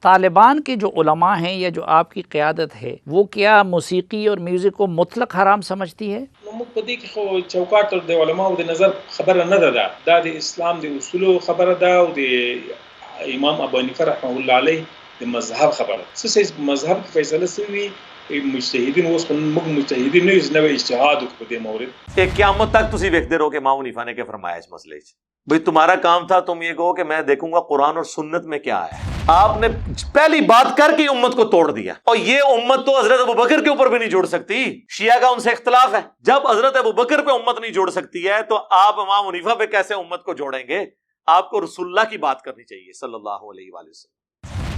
طالبان کے جو علماء ہیں یا جو آپ کی قیادت ہے وہ کیا موسیقی اور میوزک کو مطلق حرام سمجھتی ہے؟ موږ په دې کې خو چوکاټ د علماو د نظر خبره نه ده، دا د اسلام د اصولو خبره ده او د امام ابو حنیفه رحمه الله علیه د مذهب خبره. څه مذهب کې فیصله شوی مجتہدین اس موږ مجتہدین نه یو نوې اجتهاد په دې مورد کہ قیامت تک تسی دیکھتے رہو کہ امام حنیفہ نے کیا فرمایا اس مسئلے سے. بھئی تمہارا کام تھا تم یہ کہو کہ میں دیکھوں گا قرآن اور سنت میں کیا ہے. آپ نے پہلی بات کر کے امت کو توڑ دیا، اور یہ امت تو حضرت ابوبکر کے اوپر بھی نہیں جوڑ سکتی. شیعہ کا ان سے اختلاف ہے، جب حضرت ابوبکر پہ امت نہیں جوڑ سکتی ہے تو آپ امام حنیفہ پہ کیسے امت کو جوڑیں گے؟ آپ کو رسول اللہ کی بات کرنی چاہیے صلی اللہ علیہ وآلہ وسلم.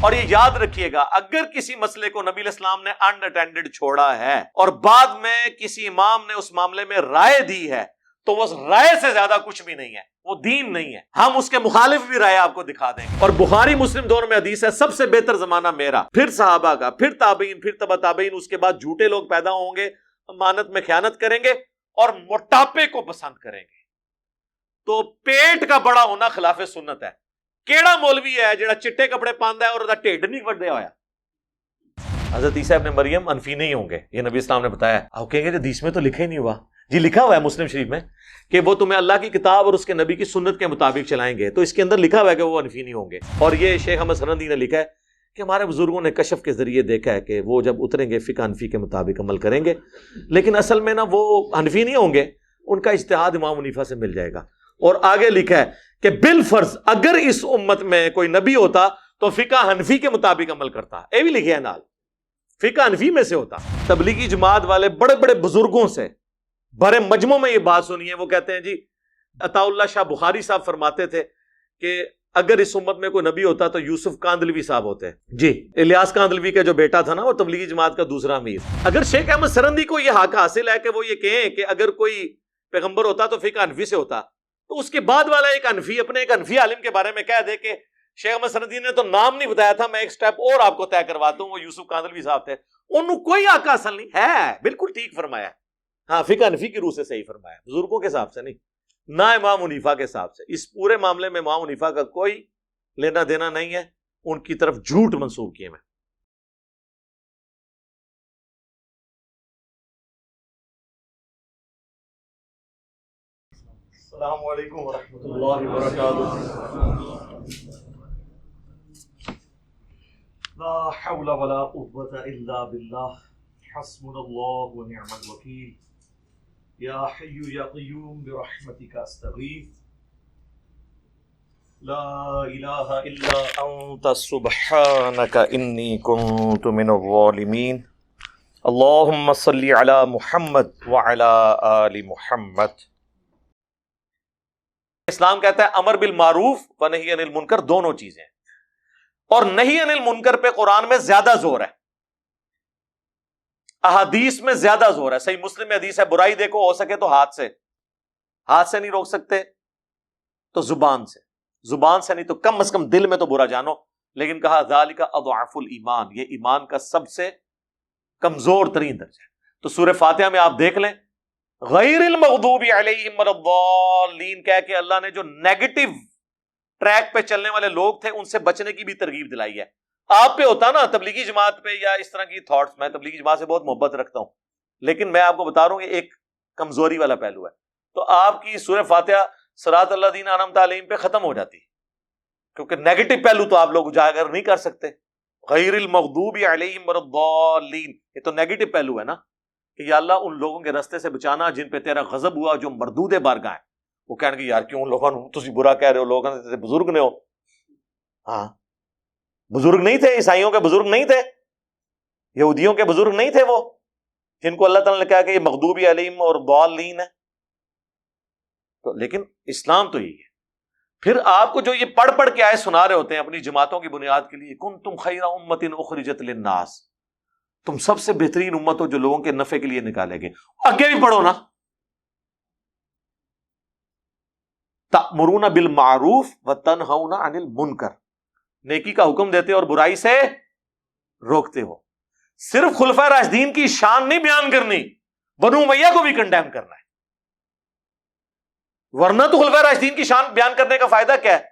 اور یہ یاد رکھیے گا، اگر کسی مسئلے کو نبی علیہ السلام نے ان اٹینڈڈ چھوڑا ہے اور بعد میں کسی امام نے اس معاملے میں رائے دی ہے تو وہ رائے سے زیادہ کچھ بھی نہیں ہے، وہ دین نہیں ہے. ہم اس کے مخالف بھی رائے آپ کو دکھا دیں گے. اور بخاری مسلم دونوں میں حدیث ہے، سب سے بہتر زمانہ میرا، پھر صحابہ کا، پھر تابعین، پھر تبع تابعین، اس کے بعد جھوٹے لوگ پیدا ہوں گے، امانت میں خیانت کریں گے اور موٹاپے کو پسند کریں گے. تو پیٹ کا بڑا ہونا خلاف سنت ہے. کیڑا مولوی ہے جڑا چٹے کپڑے پاندا ہے اور دا ٹھڈ نہیں وڈیا ہویا؟ حضرت عیسیٰ ابن مریم انفی نہیں ہوں گے، یہ نبی اسلام نے بتایا. آپ کہیں گے حدیث میں تو لکھا ہی نہیں ہوا. جی لکھا ہوا ہے مسلم شریف میں کہ وہ تمہیں اللہ کی کتاب اور اس کے نبی کی سنت کے مطابق چلائیں گے، تو اس کے اندر لکھا ہوا ہے کہ وہ انفی نہیں ہوں گے. اور یہ شیخ احمد سرندی نے لکھا ہے کہ ہمارے بزرگوں نے کشف کے ذریعے دیکھا ہے کہ وہ جب اتریں گے فقہ حنفی کے مطابق عمل کریں گے، لیکن اصل میں نا وہ حنفی نہیں ہوں گے، ان کا اجتہاد امام حنیفہ سے مل جائے گا. اور آگے لکھا ہے کہ بالفرض اگر اس امت میں کوئی نبی ہوتا تو فقہ حنفی کے مطابق عمل کرتا. یہ بھی لکھے ہیں نال، فقہ حنفی میں سے ہوتا. تبلیغی جماعت والے بڑے بڑے بزرگوں سے بڑے مجمع میں یہ بات سنی ہے، وہ کہتے ہیں جی عطا اللہ شاہ بخاری صاحب فرماتے تھے کہ اگر اس امت میں کوئی نبی ہوتا تو یوسف کاندلوی صاحب ہوتے. جی الیاس کاندلوی کا جو بیٹا تھا نا وہ تبلیغی جماعت کا دوسرا امیر. اگر شیخ احمد سرندی کو یہ حق حاصل ہے کہ وہ یہ کہیں کہ اگر کوئی پیغمبر ہوتا تو فقہ حنفی سے ہوتا، تو اس کے بعد والا ایک حنفی اپنے ایک حنفی عالم کے بارے میں کہہ دے کہ شیخ احمد سرندی نے تو نام نہیں بتایا تھا، میں ایک سٹیپ اور آپ کو طے کرواتا ہوں، وہ یوسف کاندلوی صاحب تھے. انہوں کوئی حق حاصل نہیں ہے. بالکل ٹھیک فرمایا. ہاں فقہ حنفی کی روح سے صحیح فرمایا، بزرگوں کے حساب سے نہیں، نہ امام حنیفہ کے حساب سے. اس پورے معاملے میں امام حنیفہ کا کوئی لینا دینا نہیں ہے، ان کی طرف جھوٹ منسوب کیے میں. السلام علیکم ورحمۃ اللہ وبرکاتہ. لا حول ولا قوة الا باللہ، حسبنا اللہ ونعم الوکیل. یا حی یا قیوم برحمتک استغیث، لا الہ الا انت سبحانک انی کنت من الظالمین. اللہم صلی علی محمد وعلی آل محمد. اسلام کہتا ہے امر بالمعروف و نہی عن المنکر دونوں چیزیں، اور نہی عن المنکر پہ قرآن میں زیادہ زور ہے، احادیث میں زیادہ زور ہے. صحیح مسلم میں حدیث ہے برائی دیکھو ہو سکے تو ہاتھ سے نہیں روک سکتے تو زبان سے نہیں تو کم از کم دل میں تو برا جانو. لیکن کہا ذالک اضعف الایمان، یہ ایمان کا سب سے کمزور ترین درجہ ہے. تو سورہ فاتحہ میں آپ دیکھ لیں غیر المغضوب علیہم ولا الضالین کہہ کے اللہ نے جو نیگیٹو ٹریک پہ چلنے والے لوگ تھے ان سے بچنے کی بھی ترغیب دلائی ہے. آپ پہ ہوتا نا تبلیغی جماعت پہ یا اس طرح کی تھاٹس، میں تبلیغی جماعت سے بہت محبت رکھتا ہوں لیکن میں آپ کو بتا رہا ہوں کہ ایک کمزوری والا پہلو ہے. تو آپ کی سورہ فاتحہ صراط الذین انعمت علیہم پہ ختم ہو جاتی کیونکہ نیگیٹو پہلو تو آپ لوگ اجاگر نہیں کر سکتے. غیر المغضوب علیہم ولا الضالین یہ تو نیگیٹو پہلو ہے نا کہ یا اللہ ان لوگوں کے رستے سے بچانا جن پہ تیرا غضب ہوا، جو مردود بارگاہ ہیں. وہ کہنے کہ یار کیوں لوگوں تسی برا کہہ رہے ہو، لوگوں سے بزرگ نے ہو. ہاں بزرگ نہیں تھے، عیسائیوں کے بزرگ نہیں تھے، یہودیوں کے بزرگ نہیں تھے، وہ جن کو اللہ تعالیٰ نے کہا کہ یہ مغضوب علیہم اور ضالین ہے. تو لیکن اسلام تو یہی ہے. پھر آپ کو جو یہ پڑھ کے آئے سنا رہے ہوتے ہیں اپنی جماعتوں کی بنیاد کے لیے، کنتم خیر امۃ اخرجت للناس، تم سب سے بہترین امت ہو جو لوگوں کے نفع کے لیے نکالے گئے. آگے بھی پڑھو نا، تأمرون بالمعروف وتنہون عن المنکر، نیکی کا حکم دیتے اور برائی سے روکتے ہو. صرف خلفائے راشدین کی شان نہیں بیان کرنی، بنو امیہ کو بھی کنڈیم کرنا ہے. ورنہ تو خلفائے راشدین کی شان بیان کرنے کا فائدہ کیا ہے؟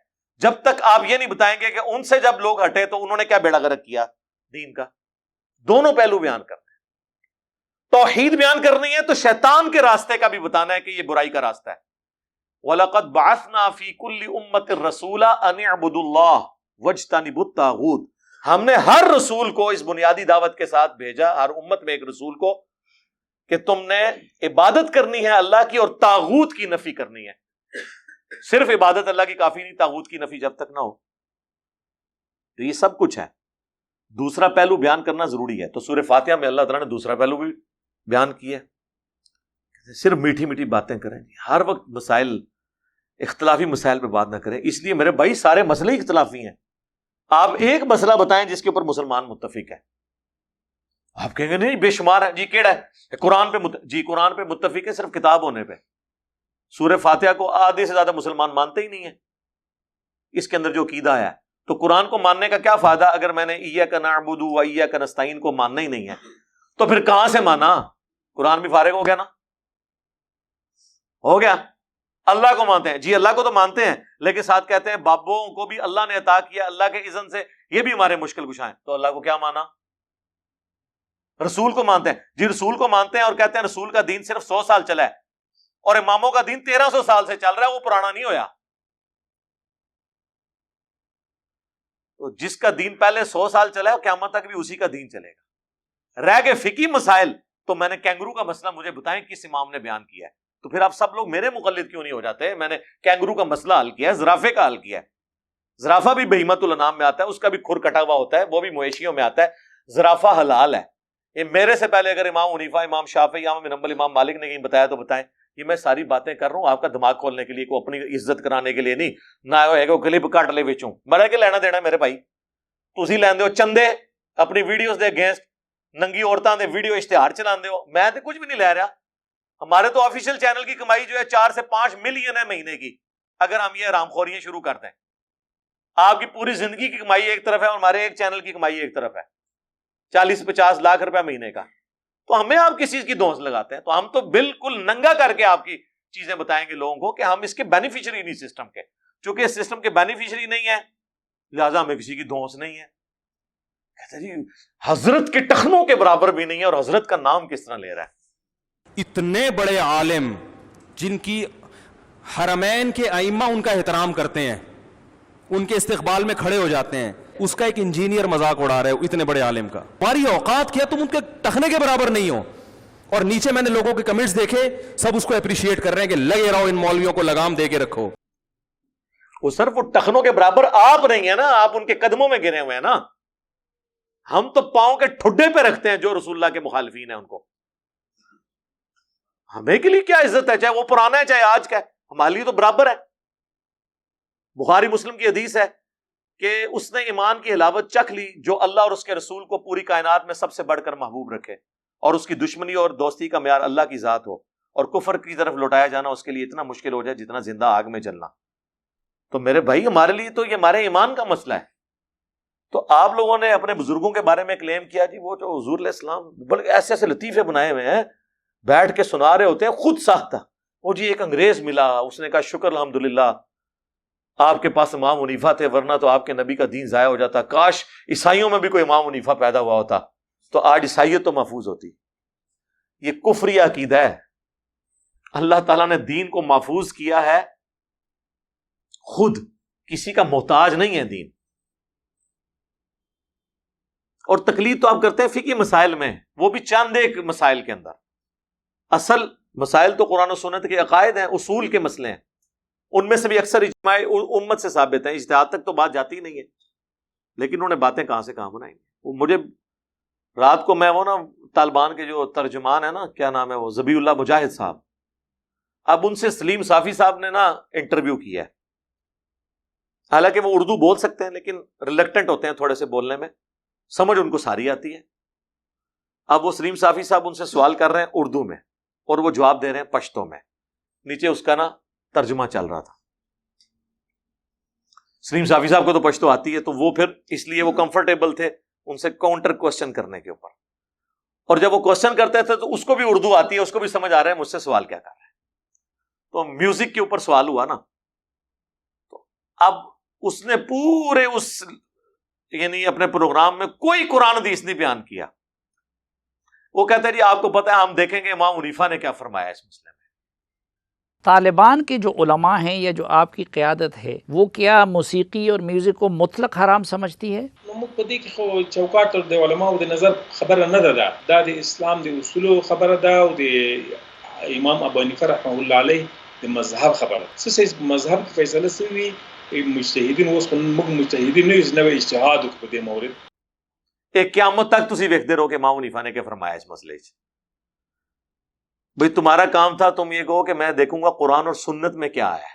جب تک آپ یہ نہیں بتائیں گے کہ ان سے جب لوگ ہٹے تو انہوں نے کیا بیڑا غرق کیا دین کا. دونوں پہلو بیان کرنے ہیں. توحید بیان کرنی ہے تو شیطان کے راستے کا بھی بتانا ہے کہ یہ برائی کا راستہ ہے. وَلَقَدْ بَعَثْنَا فِي كُلِّ أُمَّةٍ رَسُولًا أَنِ اعْبُدُوا اللَّهَ وَاجْتَنِبُوا الطَّاغُوتَ. ہم نے ہر رسول کو اس بنیادی دعوت کے ساتھ بھیجا, ہر امت میں ایک رسول کو, کہ تم نے عبادت کرنی ہے اللہ کی اور طاغوت کی نفی کرنی ہے. صرف عبادت اللہ کی کافی نہیں, طاغوت کی نفی جب تک نہ ہو. تو یہ سب کچھ ہے. دوسرا پہلو بیان کرنا ضروری ہے. تو سورہ فاتحہ میں اللہ تعالیٰ نے دوسرا پہلو بھی بیان کیا. صرف میٹھی میٹھی باتیں کریں, ہر وقت مسائل, اختلافی مسائل پہ بات نہ کریں. اس لیے میرے بھائی سارے مسئلے اختلافی ہیں. آپ ایک مسئلہ بتائیں جس کے اوپر مسلمان متفق ہے. آپ کہیں گے نہیں بے شمار ہے. جی کیڑا ہے؟ قرآن پہ جی قرآن پہ متفق ہے صرف کتاب ہونے پہ. سورہ فاتحہ کو آدھے سے زیادہ مسلمان مانتے ہی نہیں ہیں. اس کے اندر جو عقیدہ ہے, تو قرآن کو ماننے کا کیا فائدہ اگر میں نے ایاک نعبد و ایاک نستعین کو ماننا ہی نہیں ہے؟ تو پھر کہاں سے مانا؟ قرآن بھی فارغ ہو گیا نا, ہو گیا. اللہ کو مانتے ہیں, جی اللہ کو تو مانتے ہیں, لیکن ساتھ کہتے ہیں بابوں کو بھی اللہ نے عطا کیا اللہ کے اذن سے, یہ بھی ہمارے مشکل کشا ہیں. تو اللہ کو کیا مانا؟ رسول کو مانتے ہیں, جی رسول کو مانتے ہیں اور کہتے ہیں رسول کا دین صرف 100 سال چلا ہے اور اماموں کا دین 1300 سال سے چل رہا ہے, وہ پرانا نہیں ہویا. تو جس کا دین پہلے 100 سال چلا ہے قیامت تک بھی اسی کا دین چلے گا. رہ گئے فقہی مسائل, تو میں نے کینگرو کا مسئلہ مجھے بتائیں کس امام نے بیان کیا ہے. تو پھر آپ سب لوگ میرے مقلد کیوں نہیں ہو جاتے؟ میں نے کینگرو کا مسئلہ حل کیا ہے, زرافے کا حل کیا ہے. زرافہ بھی بہیمت الانام میں آتا ہے, اس کا بھی کھر کٹا ہوا ہوتا ہے, وہ بھی مویشیوں میں آتا ہے. زرافہ حلال ہے. یہ میرے سے پہلے اگر امام حنیفہ, امام شافعی, امام بن حنبل, امام مالک نے کہیں بتایا تو بتائیں. یہ میں ساری باتیں کر رہا ہوں آپ کا دماغ کھولنے کے لیے, کو اپنی عزت کرانے کے لیے نہیں. نہ ہوئے گا کلپ کٹ لے وچوں, بڑا کے لینا دینا میرے بھائی. تسی لیندے ہو چندے اپنی ویڈیوز دے اگینسٹ, ننگی عورتاں دے ویڈیو اشتہار چلاندے ہو. میں تو کچھ بھی نہیں لے رہا. ہمارے تو آفیشیل چینل کی کمائی جو ہے 4 سے 5 ملین ہے مہینے کی, اگر ہم یہ حرام خوریاں شروع کر دیں. آپ کی پوری زندگی کی کمائی ایک طرف ہے اور ہمارے ایک چینل کی کمائی ایک طرف ہے, 40-50 لاکھ روپے مہینے کا. تو ہمیں آپ کس چیز کی دھونس لگاتے ہیں؟ تو ہم تو بالکل ننگا کر کے آپ کی چیزیں بتائیں گے لوگوں کو کہ ہم اس کے بینیفیشری نہیں سسٹم کے. چونکہ اس سسٹم کے بینیفیشری نہیں ہے لہٰذا ہمیں کسی کی دھونس نہیں ہے. کہتے جی حضرت کے ٹخنوں کے برابر بھی نہیں ہے, اور حضرت کا نام کس طرح لے رہا ہے. اتنے بڑے عالم جن کی حرمین کے ائمہ ان کا احترام کرتے ہیں, ان کے استقبال میں کھڑے ہو جاتے ہیں, اس کا ایک انجینئر مذاق اڑا رہے ہو اتنے بڑے عالم کا. ہماری اوقات کیا تم ان کے ٹخنے کے برابر نہیں ہو. اور نیچے میں نے لوگوں کے کمنٹس دیکھے, سب اس کو اپریشیٹ کر رہے ہیں کہ لگے رہو ان مولویوں کو لگام دے کے رکھو. وہ صرف وہ ٹخنوں کے برابر آپ نہیں ہیں نا, آپ ان کے قدموں میں گرے ہوئے ہیں نا. ہم تو پاؤں کے ٹھڈے پہ رکھتے ہیں جو رسول اللہ کے مخالفین ہیں ان کو. ہمیں کے لیے کیا عزت ہے, چاہے وہ پرانا ہے چاہے آج کا ہے, ہمارے لیے تو برابر ہے. بخاری مسلم کی حدیث ہے کہ اس نے ایمان کی حلاوت چکھ لی جو اللہ اور اس کے رسول کو پوری کائنات میں سب سے بڑھ کر محبوب رکھے, اور اس کی دشمنی اور دوستی کا معیار اللہ کی ذات ہو, اور کفر کی طرف لوٹایا جانا اس کے لیے اتنا مشکل ہو جائے جتنا زندہ آگ میں جلنا. تو میرے بھائی ہمارے لیے تو یہ ہمارے ایمان کا مسئلہ ہے. تو آپ لوگوں نے اپنے بزرگوں کے بارے میں کلیم کیا, جی وہ جو حضور علیہ السلام بلکہ ایسے ایسے لطیفے بنائے ہوئے ہیں, بیٹھ کے سنا رہے ہوتے ہیں خود ساختہ. وہ جی ایک انگریز ملا, اس نے کہا شکر الحمدللہ آپ کے پاس امام حنیفہ تھے, ورنہ تو آپ کے نبی کا دین ضائع ہو جاتا. کاش عیسائیوں میں بھی کوئی امام حنیفہ پیدا ہوا ہوتا تو آج عیسائیت تو محفوظ ہوتی. یہ کفری عقیدہ ہے. اللہ تعالیٰ نے دین کو محفوظ کیا ہے, خود کسی کا محتاج نہیں ہے دین. اور تقلید تو آپ کرتے ہیں فقہی مسائل میں, وہ بھی چند ایک مسائل کے اندر. اصل مسائل تو قرآن و سنت کے عقائد ہیں, اصول کے مسئلے ہیں, ان میں سے بھی اکثر اجماع امت سے ثابت ہیں. اجتہاد تک تو بات جاتی نہیں ہے, لیکن انہوں نے باتیں کہاں سے کہاں بنائی. مجھے رات کو میں وہ نا طالبان کے جو ترجمان ہے نا, کیا نام ہے وہ, ذبیح اللہ مجاہد صاحب, اب ان سے سلیم صافی صاحب نے نا انٹرویو کیا ہے. حالانکہ وہ اردو بول سکتے ہیں لیکن ریلیکٹنٹ ہوتے ہیں تھوڑے سے بولنے میں, سمجھ ان کو ساری آتی ہے. اب وہ سلیم صافی صاحب ان سے سوال کر رہے ہیں اردو میں اور وہ جواب دے رہے ہیں پشتو میں. نیچے اس کا نا ترجمہ چل رہا تھا. سلیم صافی صاحب کو تو پشتو آتی ہے, تو وہ پھر اس لیے وہ کمفرٹیبل تھے ان سے کاؤنٹر کوشچن کرنے کے اوپر. اور جب وہ کوشچن کرتے تھے تو اس کو بھی اردو آتی ہے, اس کو بھی سمجھ آ رہا ہے مجھ سے سوال کیا کر رہے ہیں. تو میوزک کے اوپر سوال ہوا نا, تو اب اس نے پورے اس یعنی اپنے پروگرام میں کوئی قرآن حدیث نہیں بیان کیا. وہ کہتے ہیں جی آپ کو پتہ ہے ہم دیکھیں گے امام حنیفہ نے کیا فرمایا اس مسئلے میں. طالبان کے جو علماء ہیں یا جو آپ کی قیادت ہے وہ کیا موسیقی اور میوزک کو مطلق حرام سمجھتی ہے؟ موږ په دې کې خو چوکاټ د علماو د نظر خبره نه ده، دا د اسلام د اصولو خبره ده او د امام ابو حنیفه رحمه الله علیه د مذهب خبره. څه مذهب کې فیصله شوی مجتهدین اوس موږ مجتهدین نه یو نوې اجتهاد وکړو په دې مورد. ایک قیامت تک تسی ویکھدے رہو کہ امام حنیفہ نے کیا فرمایا اس مسئلے سے. بھئی تمہارا کام تھا تم یہ کہو کہ میں دیکھوں گا قرآن اور سنت میں کیا ہے.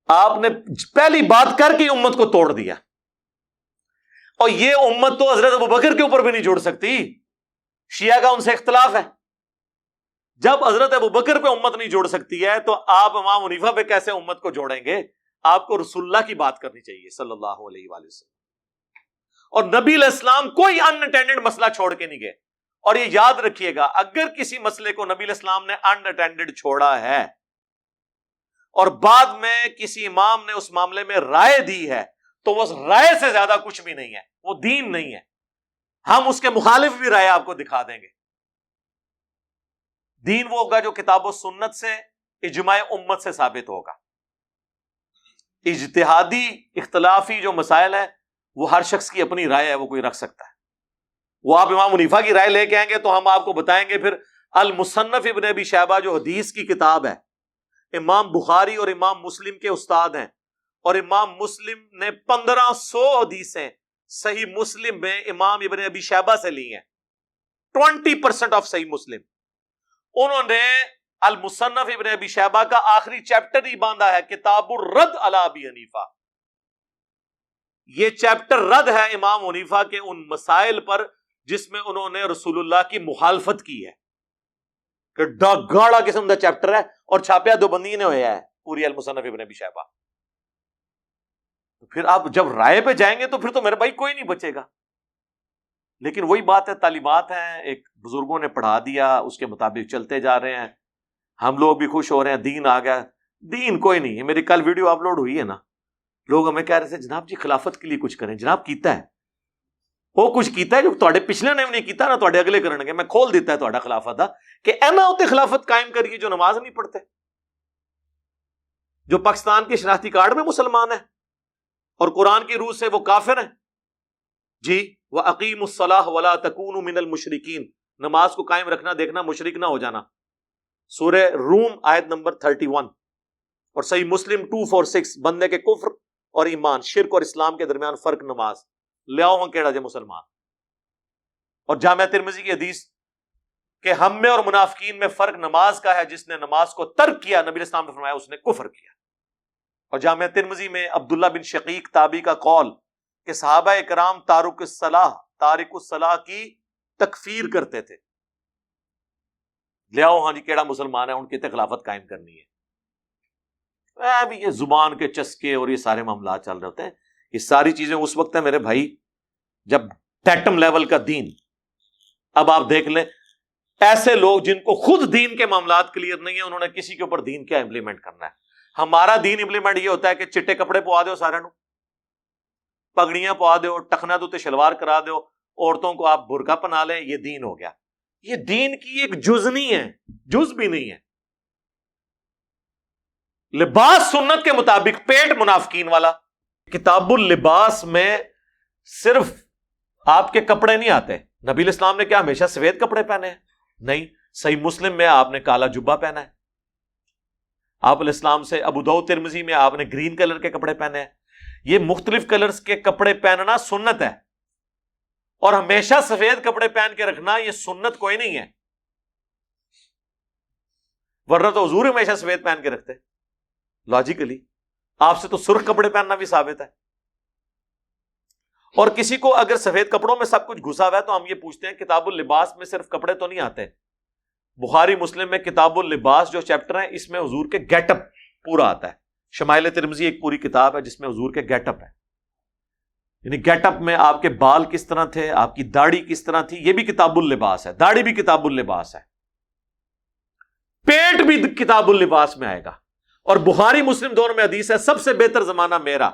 آپ نے پہلی بات کر کے امت کو توڑ دیا، اور یہ امت تو حضرت ابوبکر کے اوپر بھی نہیں جوڑ سکتی. شیعہ کا ان سے اختلاف ہے. جب حضرت ابوبکر پہ امت نہیں جوڑ سکتی ہے تو آپ امام حنیفہ پہ کیسے امت کو جوڑیں گے؟ آپ کو رسول اللہ کی بات کرنی چاہیے صلی اللہ علیہ وآلہ وسلم. اور نبی علیہ السلام کوئی ان اٹینڈڈ مسئلہ چھوڑ کے نہیں گئے. اور یہ یاد رکھیے گا اگر کسی مسئلے کو نبی علیہ السلام نے ان اٹینڈڈ چھوڑا ہے اور بعد میں کسی امام نے اس معاملے میں رائے دی ہے تو وہ رائے سے زیادہ کچھ بھی نہیں ہے، وہ دین نہیں ہے. ہم اس کے مخالف بھی رائے آپ کو دکھا دیں گے. دین وہ ہوگا جو کتاب و سنت سے اجماع امت سے ثابت ہوگا. اجتہادی اختلافی جو مسائل ہیں وہ ہر شخص کی اپنی رائے ہے، وہ کوئی رکھ سکتا ہے. وہ آپ امام حنیفہ کی رائے لے کے آئیں گے تو ہم آپ کو بتائیں گے پھر المصنف ابن ابی شیبہ جو حدیث کی کتاب ہے، امام بخاری اور امام مسلم کے استاد ہیں، اور امام مسلم نے 1500 حدیثیں صحیح مسلم میں امام ابن ابی شیبہ سے لی ہیں. 20% آف صحیح مسلم. انہوں نے المصنف ابن ابی شیبہ کا آخری چیپٹر ہی باندھا ہے کتاب الرد علی ابی حنیفہ. یہ چیپٹر رد ہے امام حنیفہ کے ان مسائل پر جس میں انہوں نے رسول اللہ کی مخالفت کی ہے. کہ گاڑا قسم کا چیپٹر ہے اور چھاپیا دیوبندی نے ہوا ہے پوری المصنف ابن ابی شیبہ. پھر آپ جب رائے پہ جائیں گے تو پھر تو میرے بھائی کوئی نہیں بچے گا. لیکن وہی بات ہے، تعلیمات ہیں، ایک بزرگوں نے پڑھا دیا، اس کے مطابق چلتے جا رہے ہیں. ہم لوگ بھی خوش ہو رہے ہیں، دین آ گیا. دین کوئی نہیں ہے. میری کل ویڈیو اپلوڈ ہوئی ہے نا، لوگ ہمیں کہہ رہے تھے جناب جی خلافت کے لیے کچھ کریں. جناب کیتا ہے، وہ کچھ کیتا ہے جو تھوڑے پچھلے نے نہیں کیتا نا تھوڑے اگلے کرن گے. میں کھول دیتا ہے تھوڑا خلافت دا کہ اینا ہوتے خلافت قائم کریے جو نماز نہیں پڑھتے، جو پاکستان کے شناختی کارڈ میں مسلمان ہیں اور قرآن کی روح سے وہ کافر ہیں. جی وَأَقِيمُوا الصَّلَاةَ وَلَا تَكُونُوا مِنَ الْمُشْرِكِينَ. نماز کو قائم رکھنا، دیکھنا مشرک نہ ہو جانا. سورہ روم آیت نمبر 31 اور صحیح مسلم 246. بندے کے کفر اور ایمان، شرک اور اسلام کے درمیان فرق نماز. لے آؤ ہاں کیڑا جے مسلمان. اور جامعہ ترمذی کی حدیث کہ ہم میں اور منافقین میں فرق نماز کا ہے، جس نے نماز کو ترک کیا نبی اسلام نے فرمایا اس نے کفر کیا. اور جامعہ ترمذی میں عبداللہ بن شقیق تابعی کا قول کہ صحابہ اکرام تارک الصلاح کی تکفیر کرتے تھے. لے آؤ ہاں جی کیڑا مسلمان ہے، ان کی خلافت قائم کرنی ہے. ابھی یہ زبان کے چسکے اور یہ سارے معاملات چل رہے ہوتے ہیں. یہ ساری چیزیں اس وقت ہیں میرے بھائی جب ٹیٹم لیول کا دین. اب آپ دیکھ لیں ایسے لوگ جن کو خود دین کے معاملات کلیئر نہیں ہیں، انہوں نے کسی کے اوپر دین کیا امپلیمنٹ کرنا ہے. ہمارا دین امپلیمنٹ یہ ہوتا ہے کہ چٹے کپڑے پوا دو، سارے نو پگڑیاں پوا دو، ٹخنا دوتے شلوار کرا دو، عورتوں کو آپ برقع پہنا لیں، یہ دین ہو گیا. یہ دین کی ایک جز نہیں ہے، جز بھی نہیں ہے. لباس سنت کے مطابق، پیٹ منافقین والا. کتاب اللباس میں صرف آپ کے کپڑے نہیں آتے. نبی علیہ السلام نے کیا ہمیشہ سفید کپڑے پہنے ہیں؟ نہیں. صحیح مسلم میں آپ نے کالا جبہ پہنا ہے. آپ علیہ السلام سے ابو داؤد ترمذی میں آپ نے گرین کلر کے کپڑے پہنے ہیں. یہ مختلف کلرز کے کپڑے پہننا سنت ہے، اور ہمیشہ سفید کپڑے پہن کے رکھنا یہ سنت کوئی نہیں ہے. ورنہ تو حضور ہمیشہ سفید پہن کے رکھتے لاجیکلی. آپ سے تو سرخ کپڑے پہننا بھی ثابت ہے. اور کسی کو اگر سفید کپڑوں میں سب کچھ گھسا ہوا ہے تو ہم یہ پوچھتے ہیں کتاب اللباس میں صرف کپڑے تو نہیں آتے. بخاری مسلم میں کتاب اللباس جو چیپٹر ہے اس میں حضور کے گیٹ اپ پورا آتا ہے. شمائل ترمذی ایک پوری کتاب ہے جس میں حضور کے گیٹ اپ ہے، یعنی گیٹ اپ میں آپ کے بال کس طرح تھے، آپ کی داڑھی کس طرح تھی، یہ بھی کتاب اللباس ہے. داڑھی بھی کتاب اللباس ہے. پیٹ بھی کتاب اللباس میں آئے گا. اور بخاری مسلم دونوں میں حدیث ہے سب سے بہتر زمانہ میرا،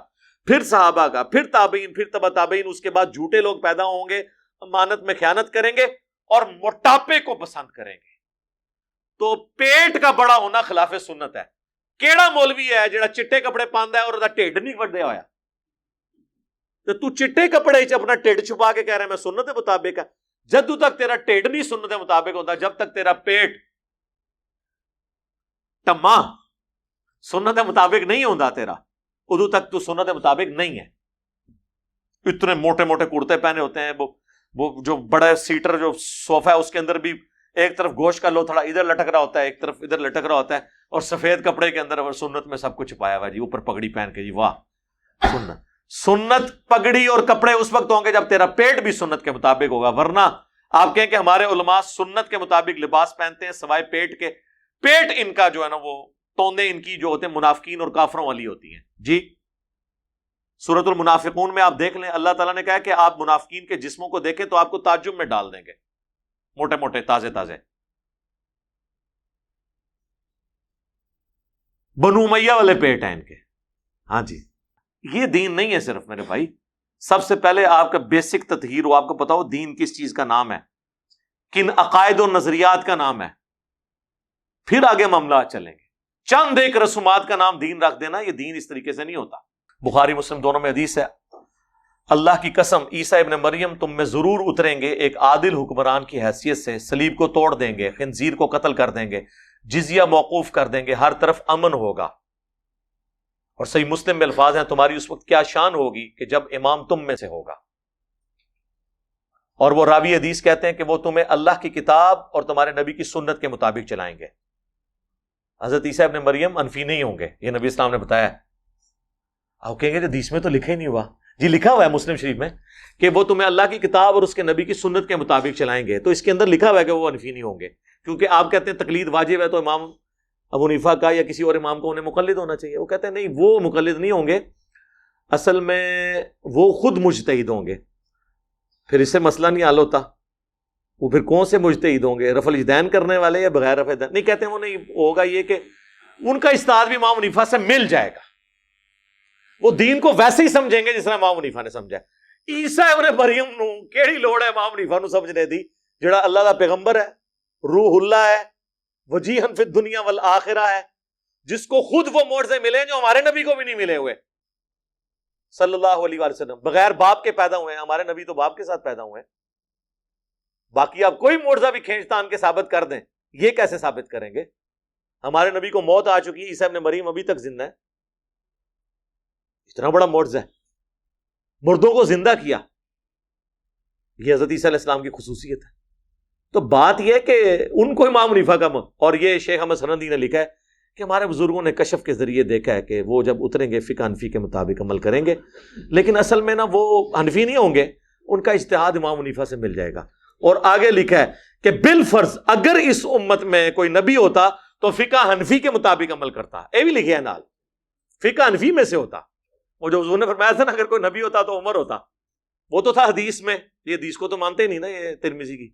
پھر صحابہ کا، پھر تابعین، پھر تبع تابعین، اس کے بعد جھوٹے لوگ پیدا ہوں گے، امانت میں خیانت کریں گے اور موٹاپے کو پسند کریں گے. تو پیٹ کا بڑا ہونا خلاف سنت ہے. کیڑا مولوی ہے جڑا چٹے کپڑے پاندا ہے اور دا ٹھڈ نہیں وڈیا ہویا؟ تو چٹے کپڑے چ اپنا ٹھڈ چھپا کے کہہ رہا ہے میں سنت کے مطابق ہے. جدوں تک تیرا ٹھڈ نہیں سنت کے مطابق ہوتا، جب تک تیرا پیٹ ٹما سنت کے مطابق نہیں ہوتا تیرا، ادو تک تو سنت کے مطابق نہیں ہے. اتنے موٹے موٹے کرتے پہنے ہوتے ہیں، وہ جو بڑا سیٹر جو صوفہ ہے اس کے اندر بھی ایک طرف گوشت کا لوتھڑا ادھر لٹک رہا ہوتا ہے، ایک طرف ادھر لٹک رہا ہوتا ہے، اور سفید کپڑے کے اندر اور سنت میں سب کچھ چھپایا ہوا جی، اوپر پگڑی پہن کے. جی واہ، سنت پگڑی اور کپڑے اس وقت ہوں گے جب تیرا پیٹ بھی سنت کے مطابق ہوگا. ورنہ آپ کہیں کہ ہمارے علماء سنت کے مطابق لباس پہنتے ہیں سوائے پیٹ کے. پیٹ ان کا جو ہے نا، وہ توندے ان کی جو ہوتے ہیں منافقین اور کافروں والی ہوتی ہیں. جی سورۃ المنافقون میں آپ دیکھ لیں، اللہ تعالیٰ نے کہا کہ آپ منافقین کے جسموں کو دیکھیں تو آپ کو تعجب میں ڈال دیں گے، موٹے موٹے تازے تازے. بنو امیہ والے پیٹ ہیں ان کے. ہاں جی، یہ دین نہیں ہے صرف میرے بھائی. سب سے پہلے آپ کا بیسک تطہیر ہو، آپ کو پتا ہو دین کس چیز کا نام ہے، کن عقائد و نظریات کا نام ہے، پھر آگے معاملات چلیں گے. چند ایک رسومات کا نام دین رکھ دینا، یہ دین اس طریقے سے نہیں ہوتا. بخاری مسلم دونوں میں حدیث ہے، اللہ کی قسم عیسیٰ ابن مریم تم میں ضرور اتریں گے ایک عادل حکمران کی حیثیت سے، صلیب کو توڑ دیں گے، خنزیر کو قتل کر دیں گے، جزیہ موقوف کر دیں گے، ہر طرف امن ہوگا. اور صحیح مسلم میں الفاظ ہیں تمہاری اس وقت کیا شان ہوگی کہ جب امام تم میں سے ہوگا. اور وہ راوی حدیث کہتے ہیں کہ وہ تمہیں اللہ کی کتاب اور تمہارے نبی کی سنت کے مطابق چلائیں گے. حضرت عیسیٰ ابن مریم انفی نہیں ہوں گے، یہ نبی اسلام نے بتایا. آپ کہیں گے کہ حدیث میں تو لکھا ہی نہیں ہوا. جی لکھا ہوا ہے مسلم شریف میں کہ وہ تمہیں اللہ کی کتاب اور اس کے نبی کی سنت کے مطابق چلائیں گے. تو اس کے اندر لکھا ہوا ہے کہ وہ انفی نہیں ہوں گے، کیونکہ آپ کہتے ہیں تقلید واجب ہے تو امام ابو حنیفہ کا یا کسی اور امام کو انہیں مقلد ہونا چاہیے. وہ کہتے ہیں نہیں، وہ مقلد نہیں ہوں گے، اصل میں وہ خود مجتہد ہوں گے. پھر اس سے مسئلہ نہیں حل ہوتا. وہ پھر کون سے مجتہد ہوں گے، رفع الاجتہاد کرنے والے یا بغیر رفع الاجتہاد؟ نہیں کہتے ہیں وہ نہیں ہوگا. یہ کہ ان کا اجتہاد بھی امام حنیفہ سے مل جائے گا، وہ دین کو ویسے ہی سمجھیں گے جس طرح امام حنیفہ نے سمجھا. عیسیٰ ابن مریم نو کیڑی لوڑ ہے امام حنیفہ نو سمجھنے دی، جڑا اللہ دا پیغمبر ہے، روح اللہ ہے، وجیہن فی الدنیا والآخرہ ہے، جس کو خود وہ معجزے ملے جو ہمارے نبی کو بھی نہیں ملے ہوئے صلی اللہ علیہ وآلہ وسلم. بغیر باپ کے پیدا ہوئے ہیں، ہمارے نبی تو باپ کے ساتھ پیدا ہوئے ہیں. باقی آپ کوئی معجزہ بھی کھینچ تان کے ثابت کر دیں، یہ کیسے ثابت کریں گے؟ ہمارے نبی کو موت آ چکی ہے، عیسیٰ ابن مریم ابھی تک زندہ ہے. اتنا بڑا معجزہ ہے، مردوں کو زندہ کیا. یہ حضرت عیسیٰ علیہ السلام کی خصوصیت ہے. تو بات یہ کہ ان کو امام حنیفہ کا اور یہ شیخ احمد سرندی نے لکھا ہے کہ ہمارے بزرگوں نے کشف کے ذریعے دیکھا ہے کہ وہ جب اتریں گے فقہ حنفی کے مطابق عمل کریں گے. لیکن اصل میں نا وہ حنفی نہیں ہوں گے، ان کا اجتہاد امام حنیفہ سے مل جائے گا. اور آگے لکھا ہے کہ بالفرض اگر اس امت میں کوئی نبی ہوتا تو فقہ حنفی کے مطابق عمل کرتا. یہ بھی لکھا ہے نال، فقہ حنفی میں سے ہوتا. وہ جو حضور نے فرمایا تھا نا اگر کوئی نبی ہوتا تو عمر ہوتا، وہ تو تھا حدیث میں. یہ حدیث کو تو مانتے ہی نہیں نا یہ ترمذی کی.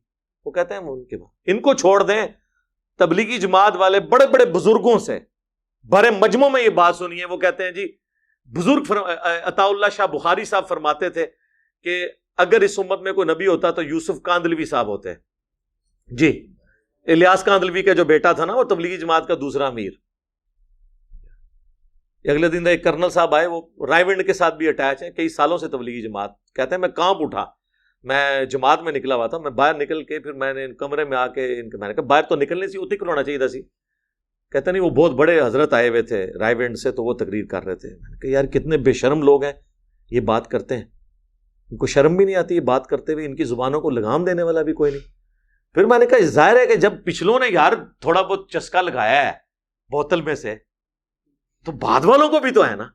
وہ کہتے ہیں ان کے بعد ان کو چھوڑ دیں. تبلیغی جماعت والے بڑے بڑے بزرگوں سے بڑے مجمع میں یہ بات سنی ہے. وہ کہتے ہیں جی بزرگ عطا اللہ شاہ بخاری صاحب فرماتے تھے کہ اگر اس امت میں کوئی نبی ہوتا تو یوسف کاندلوی صاحب ہوتے. جی الیاس کاندلوی کا جو بیٹا تھا نا وہ تبلیغی جماعت کا دوسرا امیر. اگلے دن ایک کرنل صاحب آئے، وہ رائے ونڈ کے ساتھ بھی اٹیچ ہیں، کئی سالوں سے تبلیغی جماعت. کہتے ہیں میں کانپ اٹھا، میں جماعت میں نکلا ہوا تھا، میں باہر نکل کے پھر میں نے کمرے میں آ کے میں نے کہا باہر تو نکلنے سی اتنے کھلونا چاہیے تھا سی. کہتے نہیں وہ بہت بڑے حضرت آئے ہوئے تھے رائے ونڈ سے، تو وہ تقریر کر رہے تھے. میں نے کہا یار کتنے بے شرم لوگ ہیں، یہ بات کرتے ہیں، ان کو شرم بھی نہیں آتی یہ بات کرتے ہوئے، ان کی زبانوں کو لگام دینے والا بھی کوئی نہیں. پھر میں نے کہا ظاہر ہے کہ جب پچھلوں نے یار تھوڑا بہت چسکا لگایا ہے بوتل میں سے تو بعد والوں کو بھی تو ہے نا.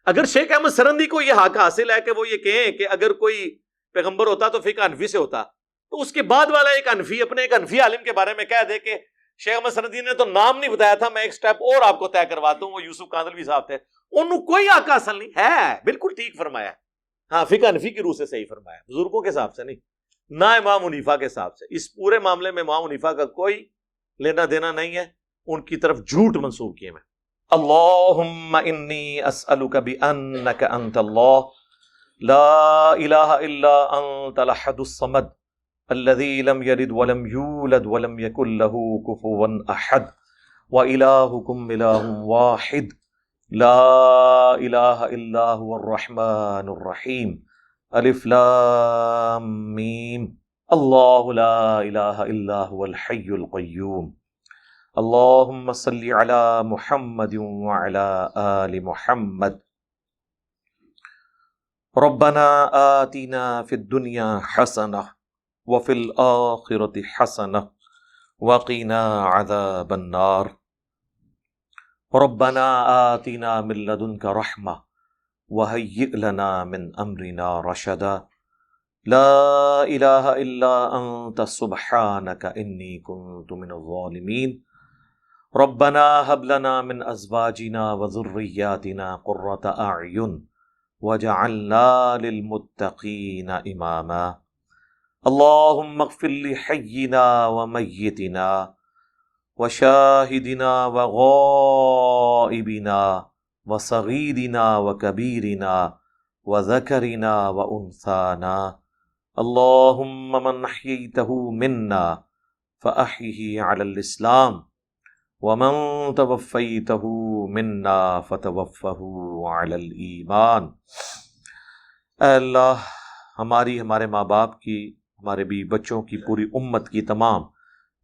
اگر شیخ احمد سرندی کو یہ حق حاصل ہے کہ وہ یہ کہیں کہ اگر کوئی پیغمبر ہوتا تو فقہ حنفی سے ہوتا، تو اس کے بعد والا ایک حنفی اپنے ایک حنفی عالم کے بارے میں کہہ دے کہ شیخ احمد سرندی نے تو نام نہیں بتایا تھا، میں ایک سٹیپ اور آپ کو طے کرواتا ہوں، وہ یوسف کاندلوی صاحب تھے. انہوں کوئی حق حاصل نہیں ہے. بالکل ٹھیک فرمایا. ہاں فقہ حنفی کی روح سے صحیح فرمایا، بزرگوں کے حساب سے نہیں، نہ امام حنیفہ کے حساب سے. اس پورے معاملے میں امام حنیفہ کا کوئی لینا دینا نہیں ہے. ان کی طرف جھوٹ منسوب کیے میں. اللہم انی اسألک بأنک انت اللہ لا الہ الا انت الاحد الصمد الذی لم یلد ولم یولد ولم یکن لہ کفوا احد وإلہکم الہ واحد لا الہ الا هو الرحمن الرحیم الف لام میم اللہ لا الہ الا هو الحی القیوم اللہم صلی علی محمد وعلی آل محمد ربنا آتنا فی الدنیا حسنہ وفی الآخرۃ حسنہ وقنا عذاب النار ربنا آتنا من لدنک رحمہ وہیئ لنا من امرنا رشدا لا الہ الا انت سبحانک انی کنت من الظالمین ربنا هب لنا من ازواجنا وذریاتنا قرة اعین وجعلنا للمتقین اماما اللہم اغفر لحینا ومیتنا وشاہدنا وغائبنا وصغیرنا وکبیرنا وذکرنا وانثانا اللہم من احییتہ منا فاحیہ علی الاسلام ومن توفیتہ منا فتوفہ علی الایمان. اے اللہ ہماری، ہمارے ماں باپ کی، ہمارے بیوی بچوں کی، پوری امت کی تمام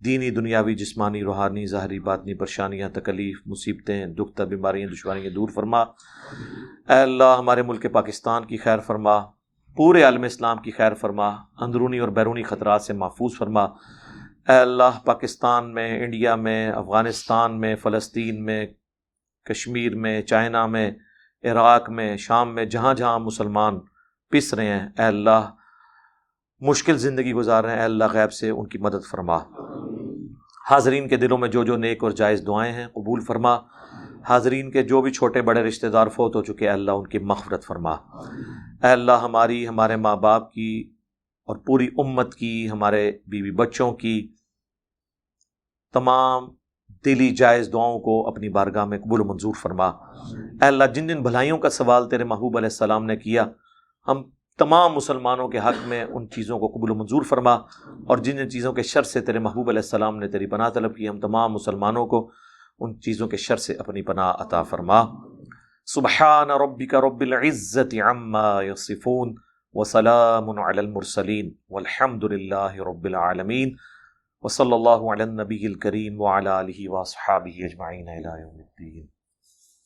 دینی، دنیاوی، جسمانی، روحانی، ظاہری، باطنی پریشانیاں، تکلیف، مصیبتیں، دکھ، بیماریاں، دشواریاں دور فرما. اے اللہ ہمارے ملک پاکستان کی خیر فرما، پورے عالم اسلام کی خیر فرما، اندرونی اور بیرونی خطرات سے محفوظ فرما. اے اللہ پاکستان میں، انڈیا میں، افغانستان میں، فلسطین میں، کشمیر میں، چائنا میں، عراق میں، شام میں، جہاں جہاں مسلمان پس رہے ہیں، اے اللہ مشکل زندگی گزار رہے ہیں، اے اللہ غیب سے ان کی مدد فرما. حاضرین کے دلوں میں جو جو نیک اور جائز دعائیں ہیں قبول فرما. حاضرین کے جو بھی چھوٹے بڑے رشتہ دار فوت ہو چکے، اے اللہ ان کی مغفرت فرما. اے اللہ ہماری، ہمارے ماں باپ کی اور پوری امت کی، ہمارے بیوی بچوں کی تمام دلی جائز دعاؤں کو اپنی بارگاہ میں قبول و منظور فرما. اے اللہ جن جن بھلائیوں کا سوال تیرے محبوب علیہ السلام نے کیا، ہم تمام مسلمانوں کے حق میں ان چیزوں کو قبول و منظور فرما، اور جن جن چیزوں کے شر سے تیرے محبوب علیہ السلام نے تیری پناہ طلب کی، ہم تمام مسلمانوں کو ان چیزوں کے شر سے اپنی پناہ عطا فرما. سبحان ربک رب العزت عما یصفون وسلام علی المرسلین والحمد للہ رب العالمین وصلی اللہ علی النبی الکریم وعلی آلہ واصحابہ اجمعین الی یوم الدین.